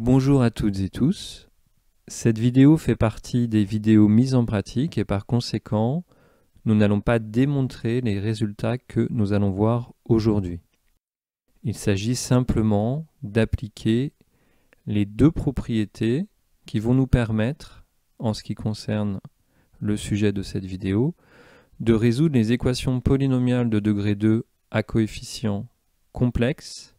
Bonjour à toutes et tous. Cette vidéo fait partie des vidéos mises en pratique et par conséquent, nous n'allons pas démontrer les résultats que nous allons voir aujourd'hui. Il s'agit simplement d'appliquer les deux propriétés qui vont nous permettre, en ce qui concerne le sujet de cette vidéo, de résoudre les équations polynomiales de degré 2 à coefficient complexe,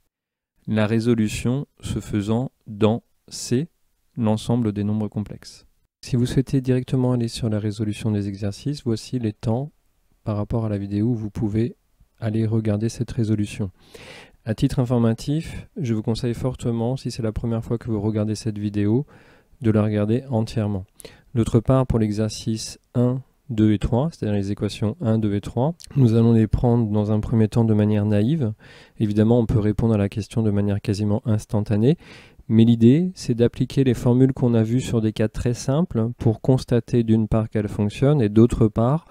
la résolution se faisant dans C, l'ensemble des nombres complexes. Si vous souhaitez directement aller sur la résolution des exercices, voici les temps par rapport à la vidéo où vous pouvez aller regarder cette résolution. À titre informatif, je vous conseille fortement, si c'est la première fois que vous regardez cette vidéo, de la regarder entièrement. D'autre part, pour l'exercice 1, 2 et 3, c'est-à-dire les équations 1, 2 et 3, nous allons les prendre dans un premier temps de manière naïve. Évidemment, on peut répondre à la question de manière quasiment instantanée, mais l'idée, c'est d'appliquer les formules qu'on a vues sur des cas très simples pour constater d'une part qu'elles fonctionnent et d'autre part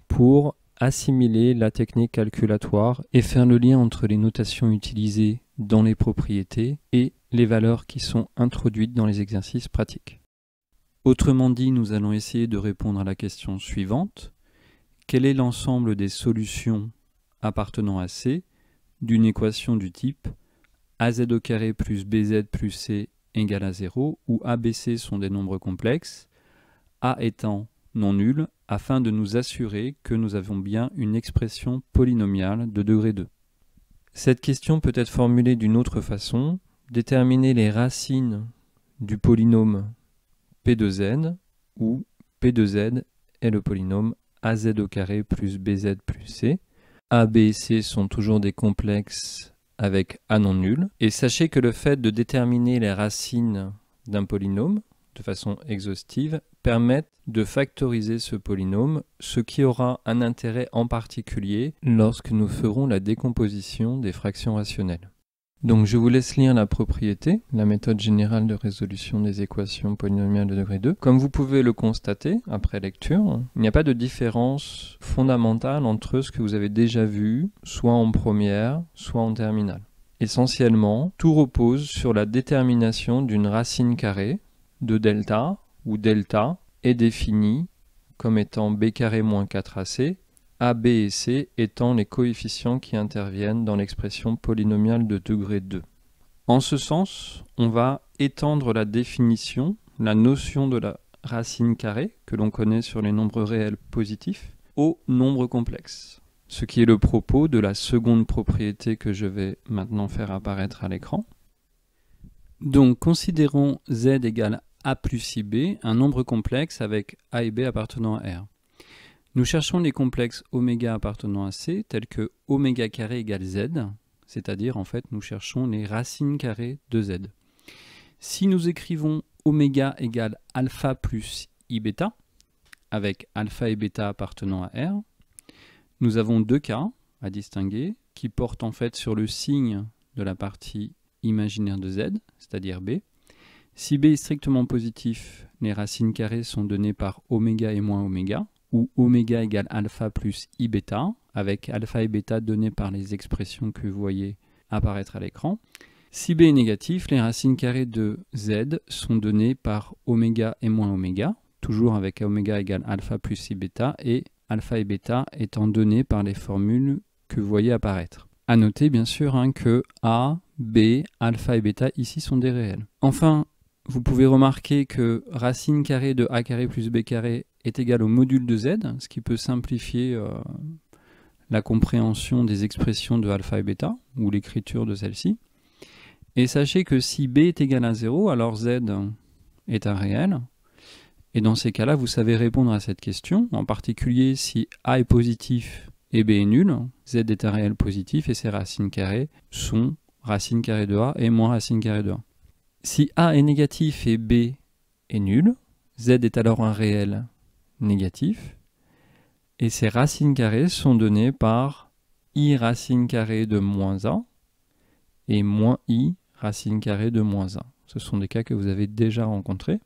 pour assimiler la technique calculatoire et faire le lien entre les notations utilisées dans les propriétés et les valeurs qui sont introduites dans les exercices pratiques. Autrement dit, nous allons essayer de répondre à la question suivante. Quel est l'ensemble des solutions appartenant à C d'une équation du type az au carré plus bz plus c égale à 0, où a, b, c sont des nombres complexes, a étant non nul, afin de nous assurer que nous avons bien une expression polynomiale de degré 2. Cette question peut être formulée d'une autre façon. Déterminer les racines du polynôme p de z, où p de z est le polynôme az au carré plus bz plus c. A, b et c sont toujours des complexes avec a non nul. Et sachez que le fait de déterminer les racines d'un polynôme de façon exhaustive permet de factoriser ce polynôme, ce qui aura un intérêt en particulier lorsque nous ferons la décomposition des fractions rationnelles. Donc je vous laisse lire la propriété, la méthode générale de résolution des équations polynomiales de degré 2. Comme vous pouvez le constater après lecture, il n'y a pas de différence fondamentale entre ce que vous avez déjà vu, soit en première, soit en terminale. Essentiellement, tout repose sur la détermination d'une racine carrée de delta, où delta est définie comme étant b carré moins 4ac, a, b et c étant les coefficients qui interviennent dans l'expression polynomiale de degré 2. En ce sens, on va étendre la définition, la notion de la racine carrée, que l'on connaît sur les nombres réels positifs, aux nombres complexes. Ce qui est le propos de la seconde propriété que je vais maintenant faire apparaître à l'écran. Donc, considérons z égale a plus ib, un nombre complexe avec a et b appartenant à R. Nous cherchons les complexes oméga appartenant à C, tels que oméga carré égale z, c'est-à-dire en fait nous cherchons les racines carrées de z. Si nous écrivons oméga égale alpha plus i bêta, avec alpha et bêta appartenant à R, nous avons deux cas à distinguer qui portent en fait sur le signe de la partie imaginaire de z, c'est-à-dire b. Si b est strictement positif, les racines carrées sont données par oméga et moins oméga, où oméga égale alpha plus i bêta, avec alpha et bêta donnés par les expressions que vous voyez apparaître à l'écran. Si b est négatif, les racines carrées de z sont données par oméga et moins oméga, toujours avec oméga égale alpha plus i bêta, et alpha et bêta étant donnés par les formules que vous voyez apparaître. A noter bien sûr que a, b, alpha et bêta ici sont des réels. Enfin, vous pouvez remarquer que racine carrée de a carré plus b carré est égal au module de z, ce qui peut simplifier la compréhension des expressions de alpha et bêta, ou l'écriture de celle-ci. Et sachez que si b est égal à 0, alors z est un réel. Et dans ces cas-là, vous savez répondre à cette question, en particulier si a est positif et b est nul, z est un réel positif et ses racines carrées sont racine carrée de a et moins racine carrée de a. Si a est négatif et b est nul, z est alors un réel négatif, et ces racines carrées sont données par i racine carrée de moins a et moins i racine carrée de moins a. Ce sont des cas que vous avez déjà rencontrés.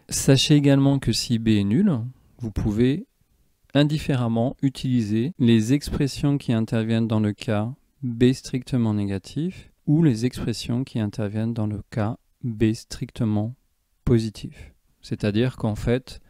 Sachez également que si b est nul, vous pouvez indifféremment utiliser les expressions qui interviennent dans le cas b strictement négatif ou les expressions qui interviennent dans le cas B strictement positif. C'est-à-dire qu'en fait,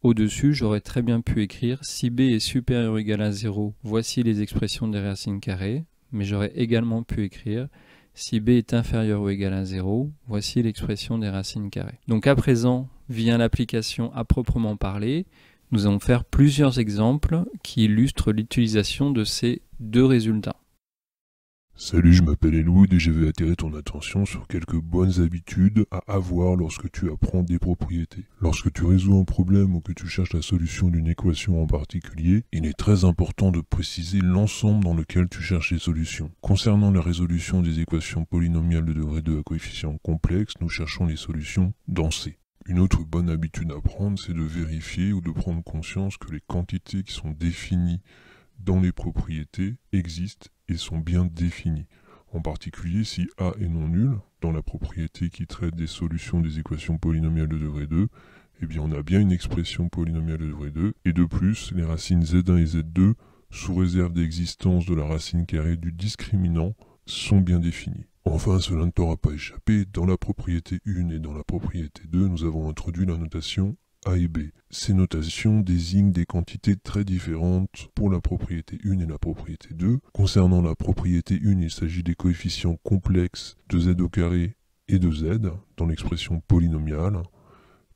au-dessus, j'aurais très bien pu écrire si B est supérieur ou égal à 0, voici les expressions des racines carrées, mais j'aurais également pu écrire si B est inférieur ou égal à 0, voici l'expression des racines carrées. Donc à présent, vient l'application à proprement parler. Nous allons faire plusieurs exemples qui illustrent l'utilisation de ces deux résultats. Salut, je m'appelle Elwood et je vais attirer ton attention sur quelques bonnes habitudes à avoir lorsque tu apprends des propriétés. Lorsque tu résous un problème ou que tu cherches la solution d'une équation en particulier, il est très important de préciser l'ensemble dans lequel tu cherches les solutions. Concernant la résolution des équations polynomiales de degré 2 à coefficient complexe, nous cherchons les solutions dans C. Une autre bonne habitude à prendre, c'est de vérifier ou de prendre conscience que les quantités qui sont définies dans les propriétés existent et sont bien définies. En particulier, si A est non nul, dans la propriété qui traite des solutions des équations polynomiales de degré 2, eh bien on a bien une expression polynomiale de degré 2, et de plus, les racines Z1 et Z2, sous réserve d'existence de la racine carrée du discriminant, sont bien définies. Enfin, cela ne t'aura pas échappé, dans la propriété 1 et dans la propriété 2, nous avons introduit la notation A et B. Ces notations désignent des quantités très différentes pour la propriété 1 et la propriété 2. Concernant la propriété 1, il s'agit des coefficients complexes de z au carré et de z dans l'expression polynomiale.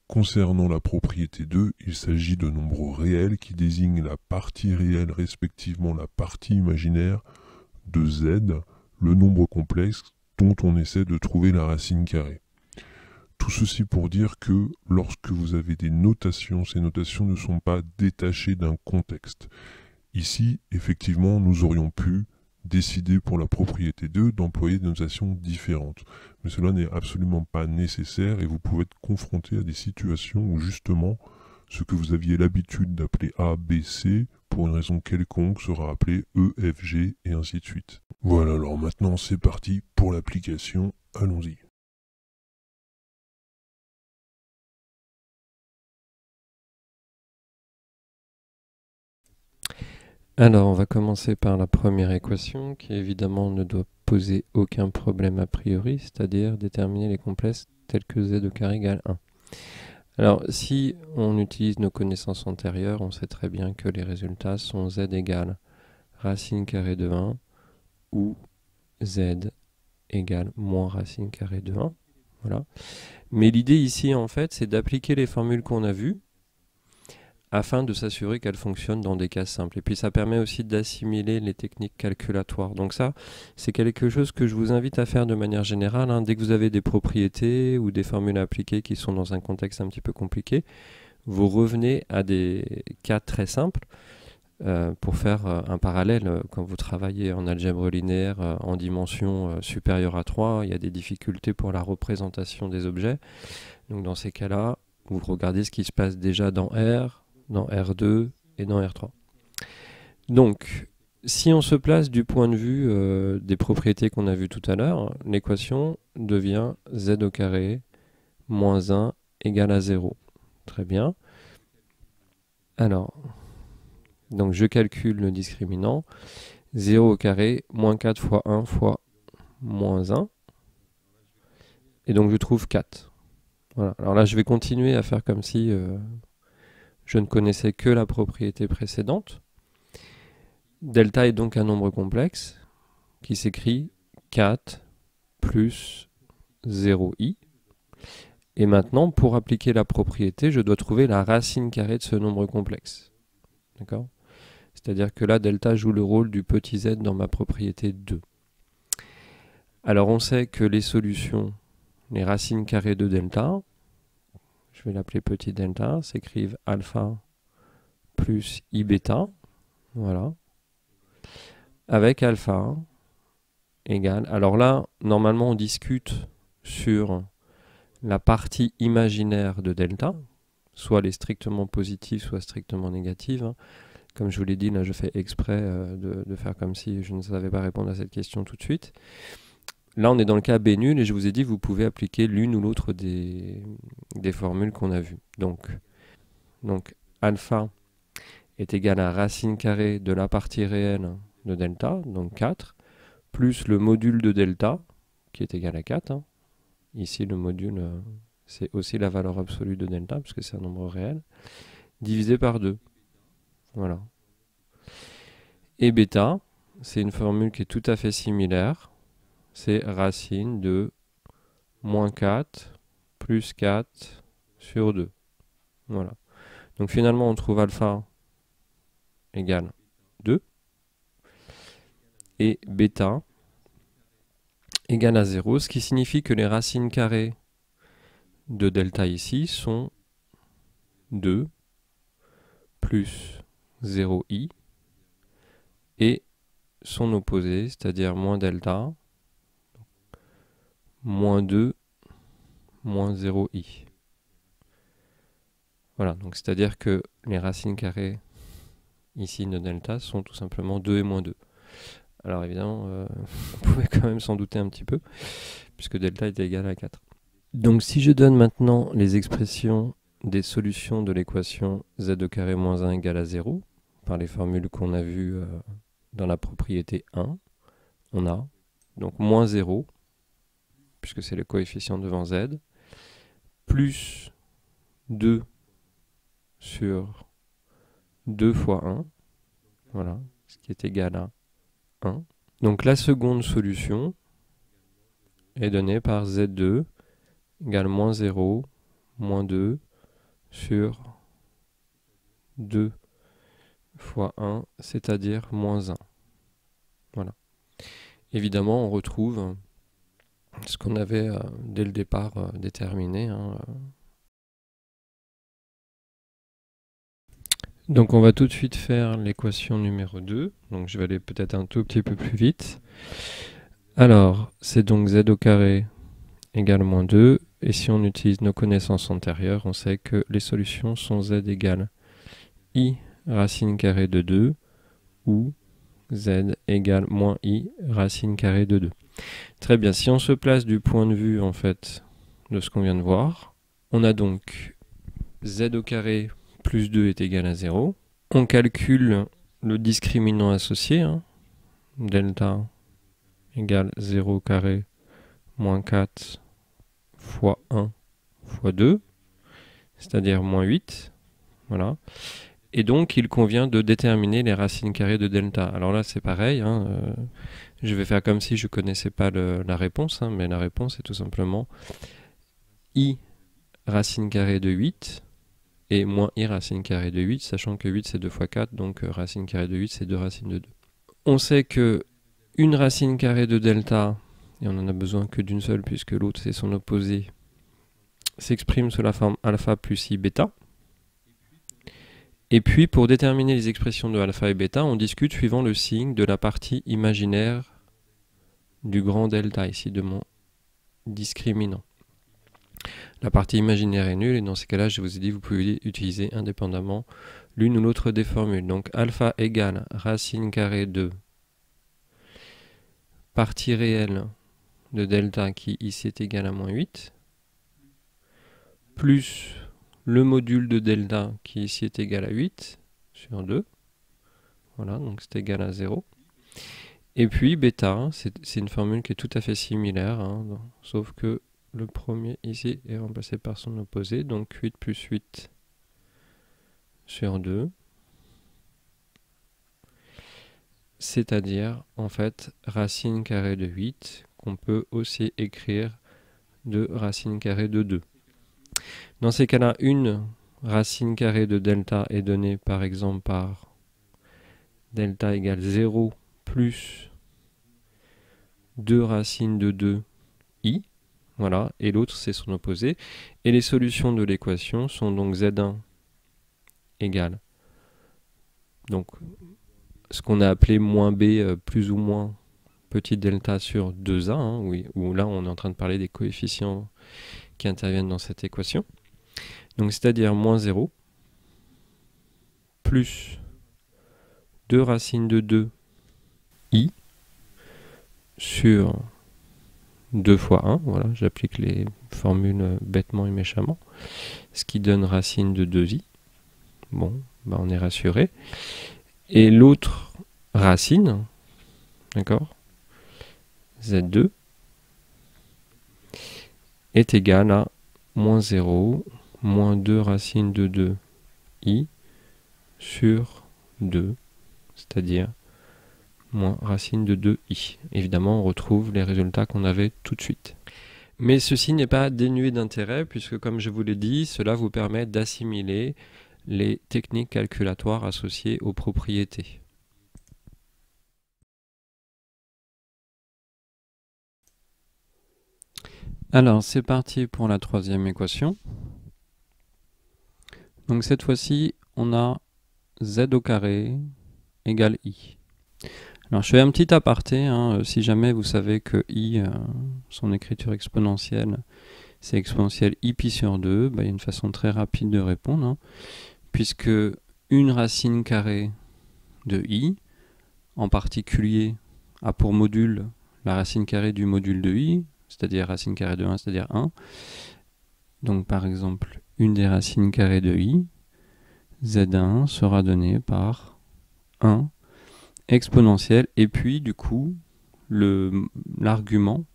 Concernant la propriété 2, il s'agit de nombres réels qui désignent la partie réelle respectivement la partie imaginaire de z, le nombre complexe dont on essaie de trouver la racine carrée. Tout ceci pour dire que lorsque vous avez des notations, ces notations ne sont pas détachées d'un contexte. Ici, effectivement, nous aurions pu décider pour la propriété 2 d'employer des notations différentes. Mais cela n'est absolument pas nécessaire et vous pouvez être confronté à des situations où justement ce que vous aviez l'habitude d'appeler A, B, C, pour une raison quelconque, sera appelé E, F, G et ainsi de suite. Voilà, alors maintenant c'est parti pour l'application, allons-y. Alors, on va commencer par la première équation qui évidemment ne doit poser aucun problème a priori, c'est-à-dire déterminer les complexes tels que z au carré égale 1. Alors, si on utilise nos connaissances antérieures, on sait très bien que les résultats sont z égale racine carrée de 1 ou z égale moins racine carrée de 1. Voilà. Mais l'idée ici, en fait, c'est d'appliquer les formules qu'on a vues afin de s'assurer qu'elles fonctionnent dans des cas simples. Et puis ça permet aussi d'assimiler les techniques calculatoires. Donc ça, c'est quelque chose que je vous invite à faire de manière générale. Dès que vous avez des propriétés ou des formules à appliquer qui sont dans un contexte un petit peu compliqué, vous revenez à des cas très simples pour faire un parallèle. Quand vous travaillez en algèbre linéaire en dimension supérieure à 3, il y a des difficultés pour la représentation des objets. Donc dans ces cas-là, vous regardez ce qui se passe déjà dans R, dans R2 et dans R3. Donc, si on se place du point de vue des propriétés qu'on a vues tout à l'heure, l'équation devient z au carré moins 1 égale à 0. Très bien. Alors, donc je calcule le discriminant. 0 au carré, moins 4 fois 1 fois moins 1. Et donc je trouve 4. Voilà. Alors là, je vais continuer à faire comme si je ne connaissais que la propriété précédente. Delta est donc un nombre complexe qui s'écrit 4 plus 0i. Et maintenant, pour appliquer la propriété, je dois trouver la racine carrée de ce nombre complexe. D'accord ? C'est-à-dire que là, delta joue le rôle du petit z dans ma propriété 2. Alors on sait que les solutions, les racines carrées de delta, je vais l'appeler petit delta, s'écrivent alpha plus i bêta, voilà, avec alpha égale. Alors là, normalement, on discute sur la partie imaginaire de delta, soit elle est strictement positive, soit strictement négative. Comme je vous l'ai dit, là, je fais exprès de faire comme si je ne savais pas répondre à cette question tout de suite. Là, on est dans le cas B nul et je vous ai dit que vous pouvez appliquer l'une ou l'autre des formules qu'on a vues. Donc, alpha est égal à racine carrée de la partie réelle de delta, donc 4, plus le module de delta, qui est égal à 4. ici le module, c'est aussi la valeur absolue de delta, puisque c'est un nombre réel, divisé par 2. Voilà. Et bêta, c'est une formule qui est tout à fait similaire. C'est racine de moins 4 plus 4 sur 2. Voilà. Donc finalement, on trouve alpha égale 2 et bêta égale à 0, ce qui signifie que les racines carrées de delta ici sont 2 plus 0i et son opposé, c'est-à-dire moins delta, moins 2, moins 0i. Voilà, donc c'est-à-dire que les racines carrées ici de delta sont tout simplement 2 et moins 2. Alors évidemment, vous pouvez quand même s'en douter un petit peu, puisque delta est égal à 4. Donc si je donne maintenant les expressions des solutions de l'équation z au carré moins 1 égale à 0, par les formules qu'on a vues dans la propriété 1, on a donc moins 0, puisque c'est le coefficient devant z, plus 2 sur 2 fois 1, voilà, ce qui est égal à 1. Donc la seconde solution est donnée par z2 égale moins 0, moins 2 sur 2 fois 1, c'est-à-dire moins 1. Voilà. Évidemment, on retrouve ce qu'on avait dès le départ déterminé. Donc on va tout de suite faire l'équation numéro 2. Donc je vais aller peut-être un tout petit peu plus vite. Alors, c'est donc z au carré égale moins 2. Et si on utilise nos connaissances antérieures, on sait que les solutions sont z égale i racine carrée de 2 ou z égale moins i racine carrée de 2. Très bien, si on se place du point de vue en fait de ce qu'on vient de voir, on a donc z au carré plus 2 est égal à 0. On calcule le discriminant associé, delta égale 0 au carré moins 4 fois 1 fois 2, c'est-à-dire moins 8. Voilà. Et donc, il convient de déterminer les racines carrées de delta. Alors là, c'est pareil. Je vais faire comme si je ne connaissais pas la réponse, mais la réponse est tout simplement i racine carrée de 8 et moins i racine carrée de 8, sachant que 8 c'est 2 fois 4, donc racine carrée de 8 c'est 2 racines de 2. On sait que une racine carrée de delta, et on n'en a besoin que d'une seule puisque l'autre c'est son opposé, s'exprime sous la forme alpha plus i bêta. Et puis, pour déterminer les expressions de alpha et bêta, on discute suivant le signe de la partie imaginaire du grand delta, ici de mon discriminant. La partie imaginaire est nulle, et dans ces cas-là, je vous ai dit, vous pouvez utiliser indépendamment l'une ou l'autre des formules. Donc, alpha égale racine carrée de partie réelle de delta, qui ici est égal à moins 8, plus le module de delta qui ici est égal à 8 sur 2. Voilà, donc c'est égal à 0. Et puis bêta, c'est une formule qui est tout à fait similaire, sauf que le premier ici est remplacé par son opposé, donc 8 plus 8 sur 2. C'est-à-dire, en fait, racine carrée de 8, qu'on peut aussi écrire de racine carrée de 2. Dans ces cas-là, une racine carrée de delta est donnée par exemple par delta égale 0 plus 2 racines de 2 i, voilà, et l'autre c'est son opposé. Et les solutions de l'équation sont donc z1 égale, donc ce qu'on a appelé moins b plus ou moins petit delta sur 2a, oui, où là on est en train de parler des coefficients qui interviennent dans cette équation. Donc c'est-à-dire moins 0 plus 2 racines de 2 i sur 2 fois 1, voilà, j'applique les formules bêtement et méchamment, ce qui donne racine de 2i. Bon, bah on est rassuré. Et l'autre racine, d'accord, z2, est égal à moins 0, moins 2 racine de 2i sur 2, c'est-à-dire moins racine de 2i. Évidemment, on retrouve les résultats qu'on avait tout de suite. Mais ceci n'est pas dénué d'intérêt, puisque comme je vous l'ai dit, cela vous permet d'assimiler les techniques calculatoires associées aux propriétés. Alors, c'est parti pour la troisième équation. Donc cette fois-ci, on a z au carré égale i. Alors je fais un petit aparté, si jamais vous savez que i, son écriture exponentielle, c'est exponentielle i pi sur 2, il y a une façon très rapide de répondre, puisque une racine carrée de i, en particulier, a pour module la racine carrée du module de i, c'est-à-dire racine carrée de 1, c'est-à-dire 1. Donc par exemple, une des racines carrées de i, z1 sera donnée par 1 exponentielle, et puis du coup, l'argument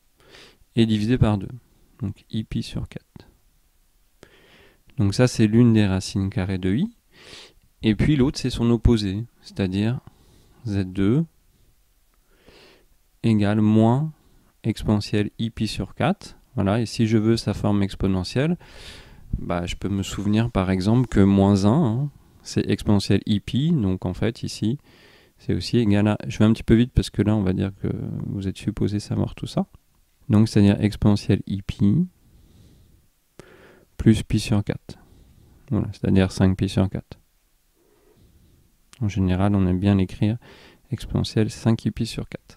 est divisé par 2. Donc i pi sur 4. Donc ça, c'est l'une des racines carrées de i. Et puis l'autre, c'est son opposé, c'est-à-dire z2 égale moins exponentielle i pi sur 4. Voilà, et si je veux sa forme exponentielle, je peux me souvenir par exemple que moins 1, c'est exponentielle i pi, donc en fait ici, c'est aussi égal à... Je vais un petit peu vite parce que là, on va dire que vous êtes supposé savoir tout ça. Donc, c'est-à-dire exponentielle i pi plus pi sur 4. Voilà, c'est-à-dire 5 pi sur 4. En général, on aime bien l'écrire exponentielle 5 pi sur 4.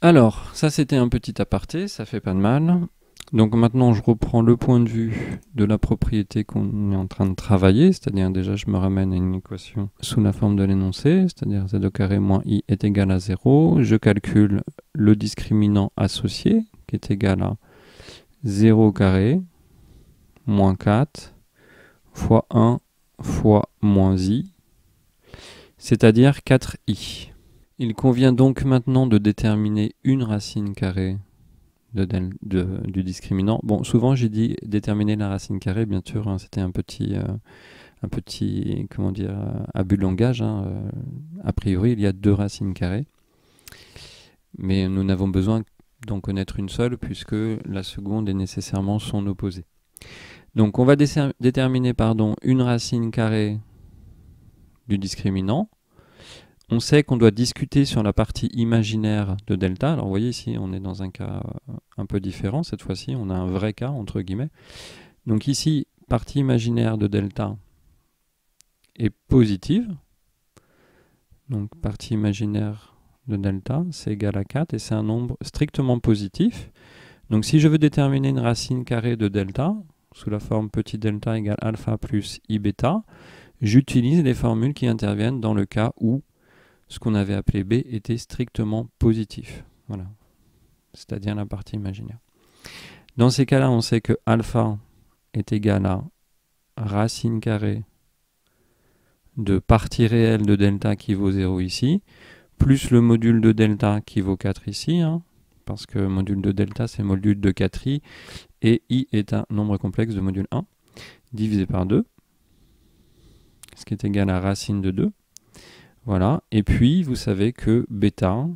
Alors, ça c'était un petit aparté, ça fait pas de mal. Donc maintenant, je reprends le point de vue de la propriété qu'on est en train de travailler, c'est-à-dire déjà je me ramène à une équation sous la forme de l'énoncé, c'est-à-dire z au carré moins i est égal à 0. Je calcule le discriminant associé, qui est égal à 0 au carré moins 4 fois 1 fois moins i, c'est-à-dire 4i. Il convient donc maintenant de déterminer une racine carrée du discriminant. Bon, souvent j'ai dit déterminer la racine carrée, bien sûr, c'était un petit, comment dire, abus de langage. A priori, il y a 2 racines carrées, mais nous n'avons besoin d'en connaître une seule, puisque la seconde est nécessairement son opposé. Donc on va déterminer une racine carrée du discriminant. On sait qu'on doit discuter sur la partie imaginaire de delta. Alors vous voyez ici, on est dans un cas un peu différent. Cette fois-ci, on a un vrai cas, entre guillemets. Donc ici, partie imaginaire de delta est positive. Donc partie imaginaire de delta, c'est égal à 4 et c'est un nombre strictement positif. Donc si je veux déterminer une racine carrée de delta, sous la forme petit delta égale alpha plus i bêta, j'utilise les formules qui interviennent dans le cas où ce qu'on avait appelé b était strictement positif. Voilà, c'est-à-dire la partie imaginaire. Dans ces cas-là, on sait que alpha est égal à racine carrée de partie réelle de delta qui vaut 0 ici, plus le module de delta qui vaut 4 ici, parce que module de delta c'est module de 4i, et i est un nombre complexe de module 1, divisé par 2, ce qui est égal à racine de 2. Voilà, et puis vous savez que bêta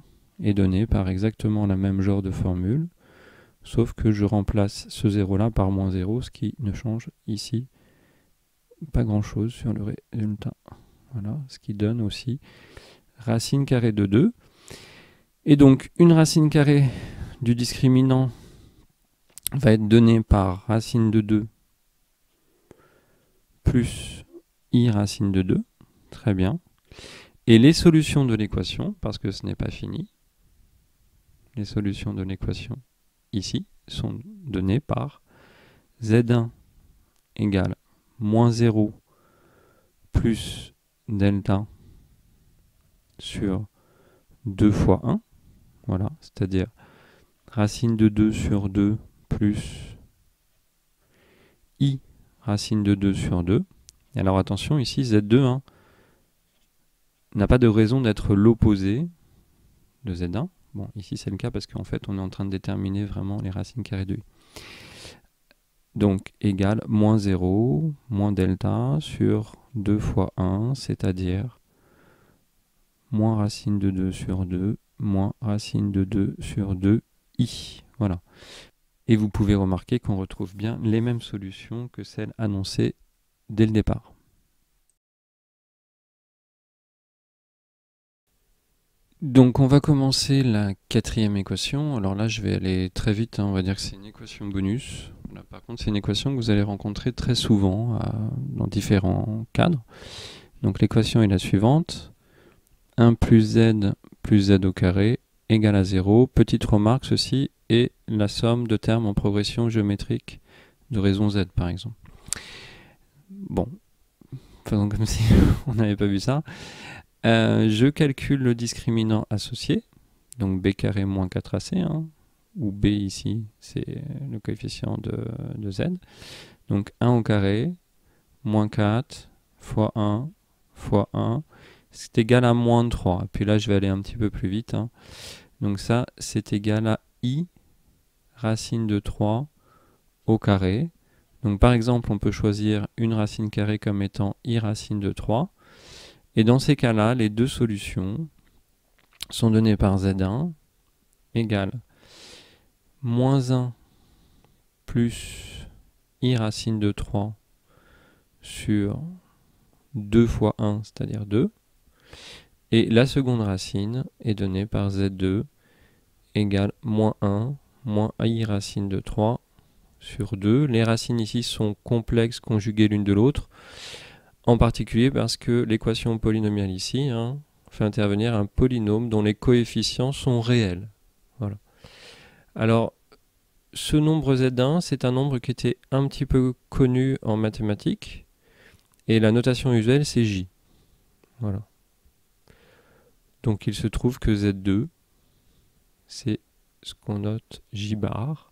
est donné par exactement la même genre de formule, sauf que je remplace ce 0 là par moins 0, ce qui ne change ici pas grand chose sur le résultat. Voilà, ce qui donne aussi racine carrée de 2. Et donc une racine carrée du discriminant va être donnée par racine de 2 plus i racine de 2. Très bien. Et les solutions de l'équation, parce que ce n'est pas fini, les solutions de l'équation ici sont données par z1 égale moins 0 plus delta sur 2 fois 1, voilà, c'est-à-dire racine de 2 sur 2 plus i racine de 2 sur 2. Et alors attention, ici Z2 n'a pas de raison d'être l'opposé de Z1, Bon, ici c'est le cas parce qu'en fait on est en train de déterminer vraiment les racines carrées de i. Donc égale moins 0, moins delta sur 2 fois 1, c'est-à-dire moins racine de 2 sur 2, moins racine de 2 sur 2i. Voilà. Et vous pouvez remarquer qu'on retrouve bien les mêmes solutions que celles annoncées dès le départ. Donc on va commencer la quatrième équation. Alors là je vais aller très vite, hein. On va dire que c'est une équation bonus. Là, par contre c'est une équation que vous allez rencontrer très souvent dans différents cadres. Donc l'équation est la suivante. 1 plus z au carré égale à 0. Petite remarque, ceci est la somme de termes en progression géométrique de raison z par exemple. Bon, faisons comme si on n'avait pas vu ça. Je calcule le discriminant associé, donc b carré moins 4ac, hein, où b ici c'est le coefficient de z. Donc 1 au carré, moins 4, fois 1, fois 1, c'est égal à moins 3. Puis là je vais aller un petit peu plus vite. Hein. Donc ça c'est égal à i racine de 3 au carré. Donc par exemple on peut choisir une racine carrée comme étant i racine de 3. Et dans ces cas-là, les deux solutions sont données par z1 égale moins 1 plus i racine de 3 sur 2 fois 1, c'est-à-dire 2. Et la seconde racine est donnée par z2 égale moins 1 moins i racine de 3 sur 2. Les racines ici sont complexes conjuguées l'une de l'autre. En particulier parce que l'équation polynomiale ici fait intervenir un polynôme dont les coefficients sont réels. Voilà. Alors, ce nombre z1, c'est un nombre qui était un petit peu connu en mathématiques, et la notation usuelle, c'est j. Voilà. Donc, il se trouve que z2, c'est ce qu'on note j bar.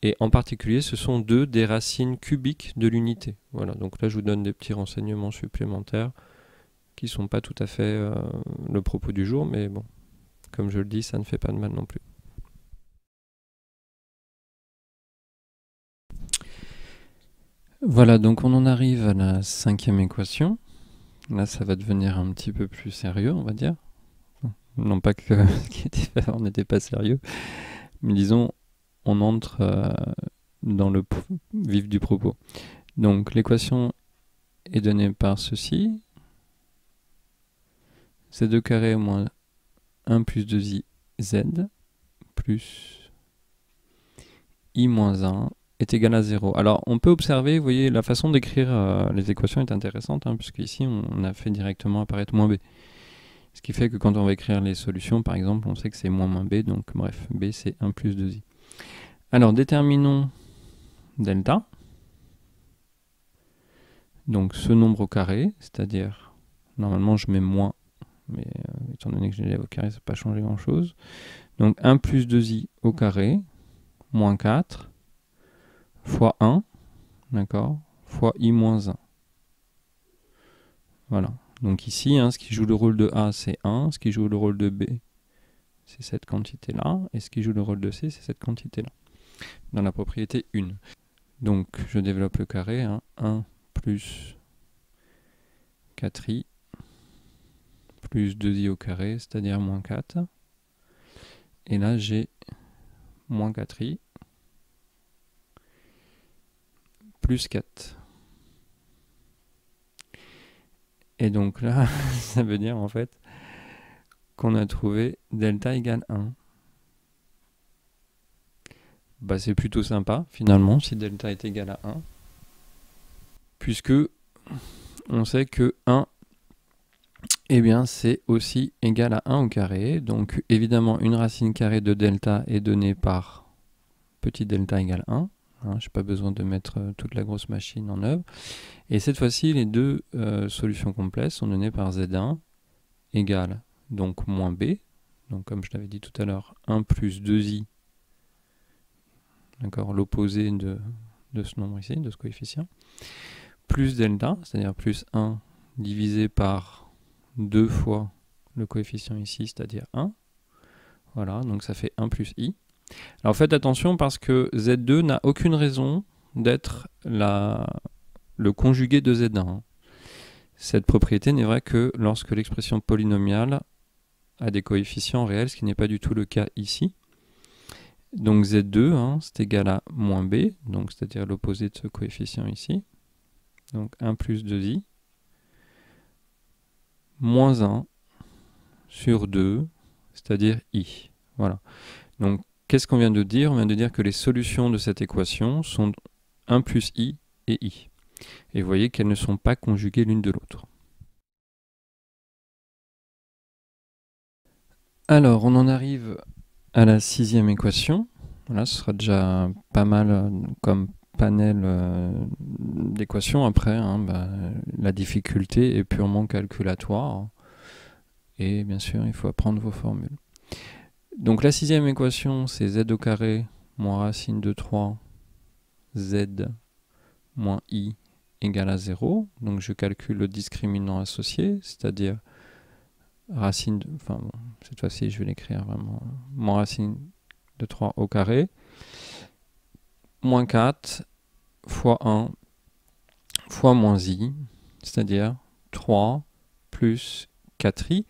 Et en particulier, ce sont deux des racines cubiques de l'unité. Voilà, donc là je vous donne des petits renseignements supplémentaires qui ne sont pas tout à fait le propos du jour, mais bon, comme je le dis, ça ne fait pas de mal non plus. Voilà, donc on en arrive à la cinquième équation. Là, ça va devenir un petit peu plus sérieux, on va dire. Non pas que ce qui était fait avant n'était pas sérieux, mais disons, on entre dans le vif du propos. Donc l'équation est donnée par ceci. Z2 carré moins 1 plus 2i z plus i moins 1 est égal à 0. Alors on peut observer, vous voyez, la façon d'écrire les équations est intéressante, puisque ici on a fait directement apparaître moins b. Ce qui fait que quand on va écrire les solutions, par exemple, on sait que c'est moins b, donc bref, b c'est 1 plus 2i. Alors déterminons delta. Donc ce nombre au carré, c'est-à-dire, normalement je mets moins, mais étant donné que je l'ai au carré, ça ne va pas changer grand-chose. Donc 1 plus 2i au carré, moins 4, fois 1, d'accord, fois i moins 1. Voilà. Donc ici, ce qui joue le rôle de A, c'est 1, ce qui joue le rôle de B, c'est cette quantité-là, et ce qui joue le rôle de C, c'est cette quantité-là, dans la propriété 1. Donc je développe le carré, 1 plus 4i plus 2i au carré, c'est-à-dire moins 4. Et là, j'ai moins 4i plus 4. Et donc là, ça veut dire en fait qu'on a trouvé delta égale 1. Bah, c'est plutôt sympa, finalement, si delta est égal à 1. Puisque on sait que 1, eh bien, c'est aussi égal à 1 au carré. Donc, évidemment, une racine carrée de delta est donnée par petit delta égale 1. Je n'ai pas besoin de mettre toute la grosse machine en œuvre. Et cette fois-ci, les deux solutions complexes sont données par Z1 égale donc moins B. Donc, comme je l'avais dit tout à l'heure, 1 plus 2i, d'accord, l'opposé de ce nombre ici, de ce coefficient, plus delta, c'est-à-dire plus 1 divisé par 2 fois le coefficient ici, c'est-à-dire 1. Voilà, donc ça fait 1 plus i. Alors faites attention parce que z2 n'a aucune raison d'être le conjugué de z1. Hein. Cette propriété n'est vraie que lorsque l'expression polynomiale a des coefficients réels, ce qui n'est pas du tout le cas ici. Donc z2, hein, c'est égal à moins b, donc c'est-à-dire l'opposé de ce coefficient ici. Donc 1 plus 2i, moins 1 sur 2, c'est-à-dire i. Voilà. Donc qu'est-ce qu'on vient de dire? On vient de dire que les solutions de cette équation sont 1 plus i et i. Et vous voyez qu'elles ne sont pas conjuguées l'une de l'autre. Alors, on en arrive à la 6e équation. Voilà, ce sera déjà pas mal comme panel d'équations. Après, hein, la difficulté est purement calculatoire. Et bien sûr, il faut apprendre vos formules. Donc la 6e équation, c'est z au carré moins racine de 3 z moins i égale à 0. Donc je calcule le discriminant associé, c'est-à-dire racine de... Enfin bon, cette fois-ci, je vais l'écrire vraiment. Moins racine de 3 au carré, moins 4 fois 1 fois moins i, c'est-à-dire 3 plus 4i.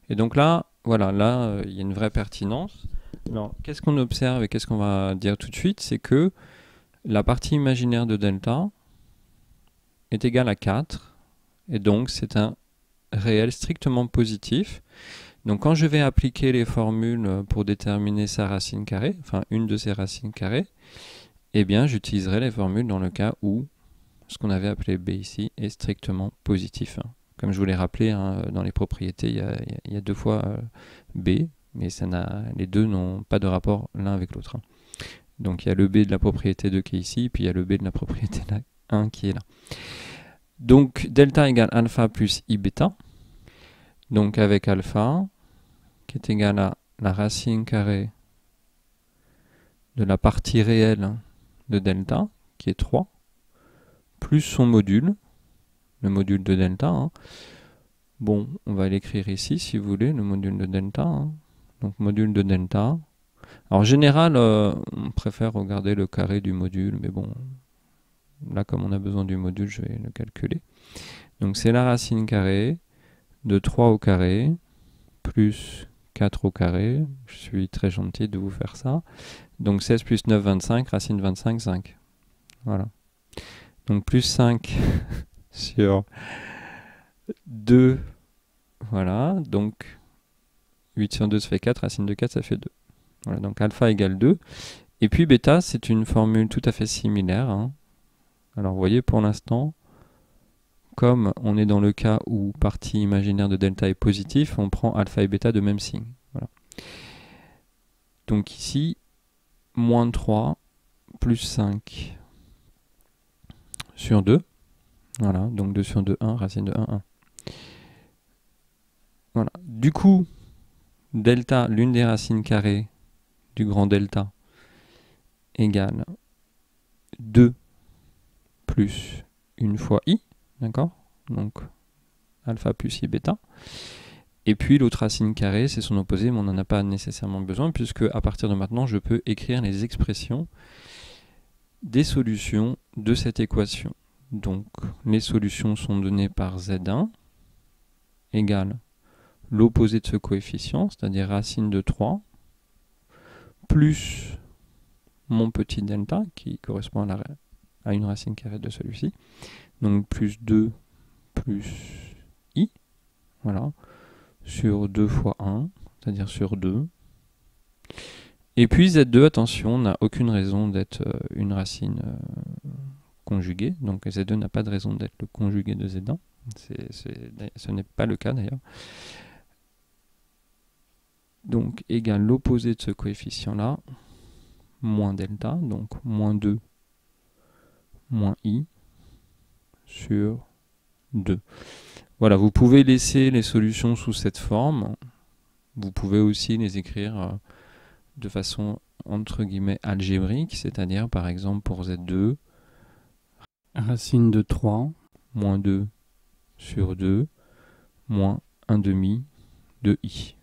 Et donc là, voilà, là, il y a une vraie pertinence. Alors, qu'est-ce qu'on observe et qu'est-ce qu'on va dire tout de suite? C'est que la partie imaginaire de delta est égale à 4, et donc c'est un réel strictement positif. Donc quand je vais appliquer les formules pour déterminer sa racine carrée, enfin une de ses racines carrées, eh bien j'utiliserai les formules dans le cas où ce qu'on avait appelé b ici est strictement positif. Comme je vous l'ai rappelé, hein, dans les propriétés, il y a 2 fois b, mais les deux n'ont pas de rapport l'un avec l'autre. Hein. Donc il y a le b de la propriété 2 qui est ici, puis il y a le b de la propriété 1 qui est là. Donc delta égale alpha plus i bêta. Donc avec alpha, qui est égal à la racine carrée de la partie réelle de delta, qui est 3, plus son module, le module de delta. Hein. Bon, on va l'écrire ici, si vous voulez, le module de delta. Hein. Donc module de delta. Alors en général, on préfère regarder le carré du module, mais bon, là comme on a besoin du module, je vais le calculer. Donc c'est la racine carrée de 3 au carré, plus 4 au carré. Je suis très gentil de vous faire ça. Donc 16 plus 9, 25, racine 25, 5. Voilà. Donc plus 5 sur 2. Voilà. Donc 8 sur 2, ça fait 4. Racine de 4, ça fait 2. Voilà. Donc alpha égale 2. Et puis bêta, c'est une formule tout à fait similaire. Hein. Alors vous voyez, pour l'instant, comme on est dans le cas où partie imaginaire de delta est positif, on prend alpha et bêta de même signe. Voilà. Donc ici, moins 3 plus 5 sur 2. Voilà, donc 2 sur 2, 1, racine de 1, 1. Voilà. Du coup, delta, l'une des racines carrées du grand delta, égale 2 plus une fois i. D'accord? Donc alpha plus i bêta. Et puis l'autre racine carrée, c'est son opposé, mais on n'en a pas nécessairement besoin, puisque à partir de maintenant, je peux écrire les expressions des solutions de cette équation. Donc les solutions sont données par z1 égale l'opposé de ce coefficient, c'est-à-dire racine de 3, plus mon petit delta, qui correspond à une racine carrée de celui-ci. Donc plus 2 plus i, voilà, sur 2 fois 1, c'est-à-dire sur 2. Et puis z2, attention, n'a aucune raison d'être une racine conjuguée, donc z2 n'a pas de raison d'être le conjugué de z1, ce n'est pas le cas d'ailleurs. Donc égale l'opposé de ce coefficient-là, moins delta, donc moins 2 moins i sur 2. Voilà, vous pouvez laisser les solutions sous cette forme. Vous pouvez aussi les écrire de façon entre guillemets algébrique, c'est-à-dire par exemple pour z2, racine de 3 moins 2 sur 2 moins 1 demi de i.